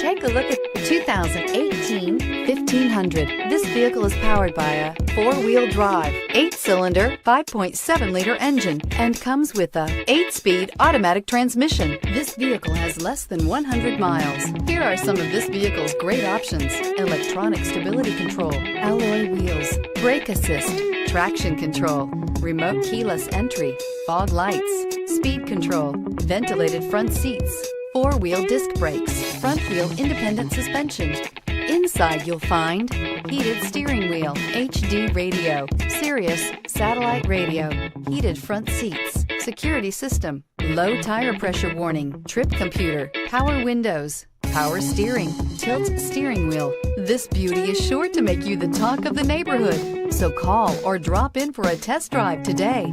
Take a look at the 2018 1500. This vehicle is powered by a 4-wheel drive, 8-cylinder, 5.7-liter engine, and comes with a 8-speed automatic transmission. This vehicle has less than 100 miles. Here are some of this vehicle's great options: electronic stability control, alloy wheels, brake assist, traction control, remote keyless entry, fog lights, speed control, ventilated front seats, 4-wheel disc brakes, front-wheel independent suspension. Inside you'll find heated steering wheel, HD radio, Sirius satellite radio, heated front seats, security system, low tire pressure warning, trip computer, power windows, power steering, tilt steering wheel. This beauty is sure to make you the talk of the neighborhood. So call or drop in for a test drive today.